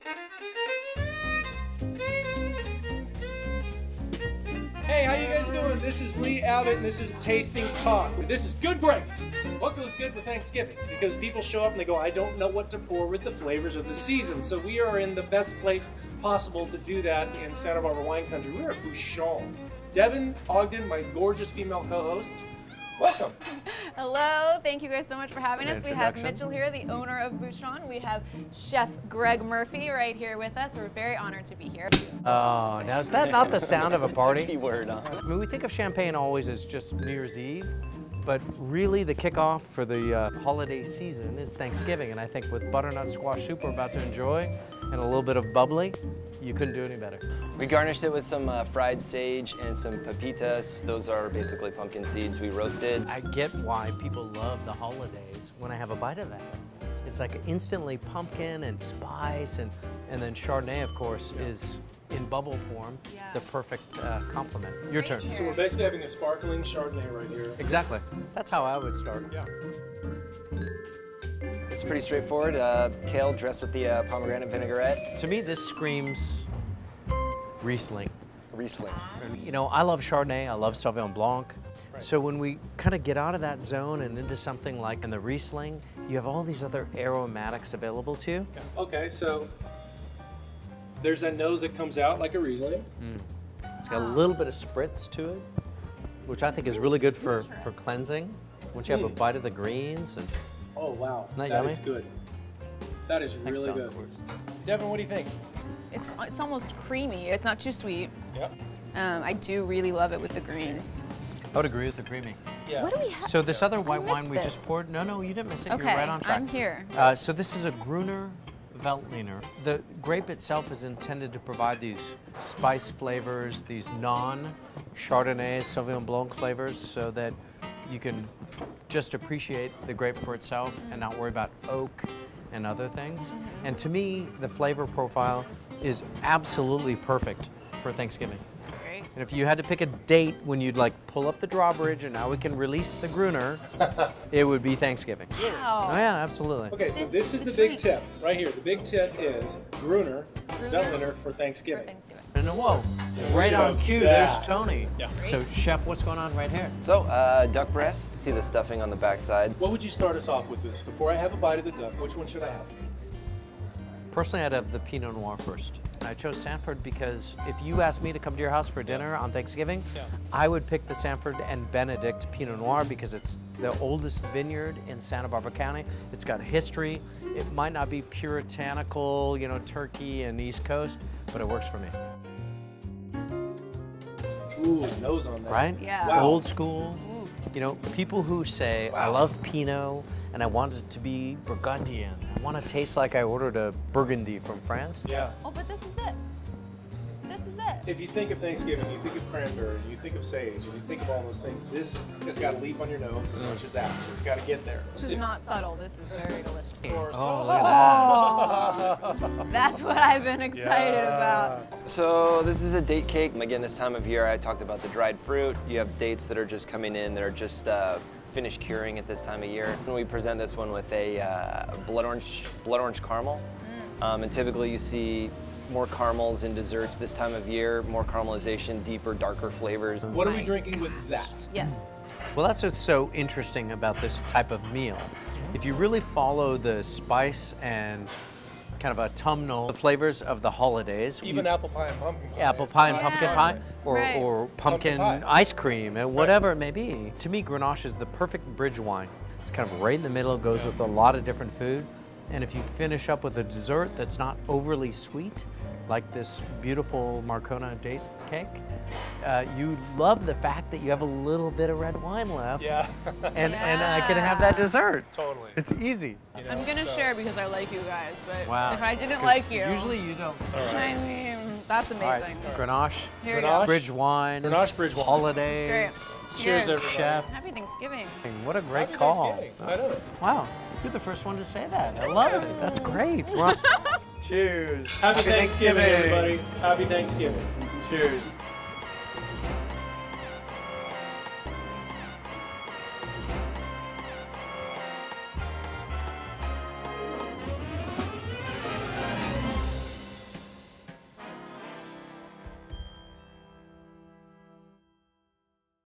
Hey, how you guys doing? This is Lee Abbott, and this is Tasting Talk. This is Good Grape. What goes good with Thanksgiving? Because people show up and they go, I don't know what to pour with the flavors of the season. So we are in the best place possible to do that in Santa Barbara wine country. We're at Bouchon. Devin Ogden, my gorgeous female co-host. Welcome. Hello, thank you guys so much for having us. We have Mitchell here, the owner of Bouchon. We have Chef Greg Murphy right here with us. We're very honored to be here. Oh, now is that not the sound of a party? Keyword. I mean, we think of champagne always as just New Year's Eve, but really the kickoff for the holiday season is Thanksgiving. And I think with butternut squash soup we're about to enjoy and a little bit of bubbly, you couldn't do any better. We garnished it with some fried sage and some pepitas. Those are basically pumpkin seeds we roasted. I get why people love the holidays when I have a bite of that. It's like instantly pumpkin and spice, and then Chardonnay, of course, is in bubble form, the perfect complement. Your turn. So we're basically having a sparkling Chardonnay right here. Exactly. That's how I would start. Yeah. It's pretty straightforward. Kale dressed with the pomegranate vinaigrette. To me, this screams Riesling. Riesling. You know, I love Chardonnay, I love Sauvignon Blanc. Right. So when we kind of get out of that zone and into something like in the Riesling, you have all these other aromatics available to you. Yeah. Okay, so there's that nose that comes out like a Riesling. It's got a little bit of spritz to it, which I think is really good for cleansing. Once you have a bite of the greens. And oh, wow. Isn't that That yummy? is good. That is really good. Devin, what do you think? It's almost creamy. It's not too sweet. Yep. I do really love it with the greens. I would agree with the creamy. Yeah. What do we have? So this other white wine missed we just this. poured, no, you didn't miss it. Okay, You're right on track. I'm here. So this is a Gruner Veltliner. The grape itself is intended to provide these spice flavors, these non-Chardonnay, Sauvignon Blanc flavors, so that you can just appreciate the grape for itself and not worry about oak and other things. And to me, the flavor profile is absolutely perfect for Thanksgiving. Great. And if you had to pick a date when you'd like pull up the drawbridge and now we can release the Gruner, it would be Thanksgiving. Wow. Oh yeah, absolutely. Okay, so this is the the big treat. tip right here. The big tip is Gruner Veltliner for Thanksgiving. And whoa, right on cue, Yeah. there's Tony. Yeah. So chef, what's going on right here? So, duck breast. See the stuffing on the backside. What would you start us off with this? Before I have a bite of the duck, which one should I have? Personally, I'd have the Pinot Noir first. I chose Sanford because if you asked me to come to your house for dinner on Thanksgiving, I would pick the Sanford and Benedict Pinot Noir because it's the oldest vineyard in Santa Barbara County. It's got history. It might not be puritanical, you know, Turkey and East Coast, but it works for me. Ooh, nose on that. Right? Yeah. Wow. Old school. You know, people who say, I love Pinot and I want it to be Burgundian. I want to taste like I ordered a Burgundy from France. Yeah. Oh, but this is it. This is it. If you think of Thanksgiving, you think of cranberry, you think of sage, and you think of all those things, this has got to leap on your nose as much as that. It's got to get there. This is not subtle. This is very delicious. Oh, look at Oh, that's what I've been excited about. So this is a date cake. Again, this time of year, I talked about the dried fruit. You have dates that are just coming in that are just finished curing at this time of year. And we present this one with a blood orange caramel. And typically you see more caramels in desserts this time of year, more caramelization, deeper, darker flavors. What are we drinking with that? Yes. Well, that's what's so interesting about this type of meal. If you really follow the spice and kind of autumnal flavors of the holidays. Even apple pie and pumpkin pie. Apple pie and Yeah. pumpkin pie, or, Right. or pumpkin Pumpkin pie. ice cream, and whatever it may be. To me, Grenache is the perfect bridge wine. It's kind of right in the middle, goes with a lot of different food. And if you finish up with a dessert that's not overly sweet, like this beautiful Marcona date cake, you love the fact that you have a little bit of red wine left. Yeah. And I can have that dessert. Totally. It's easy. You know, I'm gonna so- share because I like you guys, but Wow. if I didn't 'Cause like you, Usually you don't. I mean, that's All right, amazing. Grenache, Here we Grenache. go. bridge wine, Grenache bridge wine. holidays. This is great. Cheers, everybody. Chef. Happy Thanksgiving. What a great Happy call. Thanksgiving. I know. Wow, you're the first one to say that. I love it. That's great. Cheers. Happy Thanksgiving, everybody. Happy Thanksgiving. Cheers.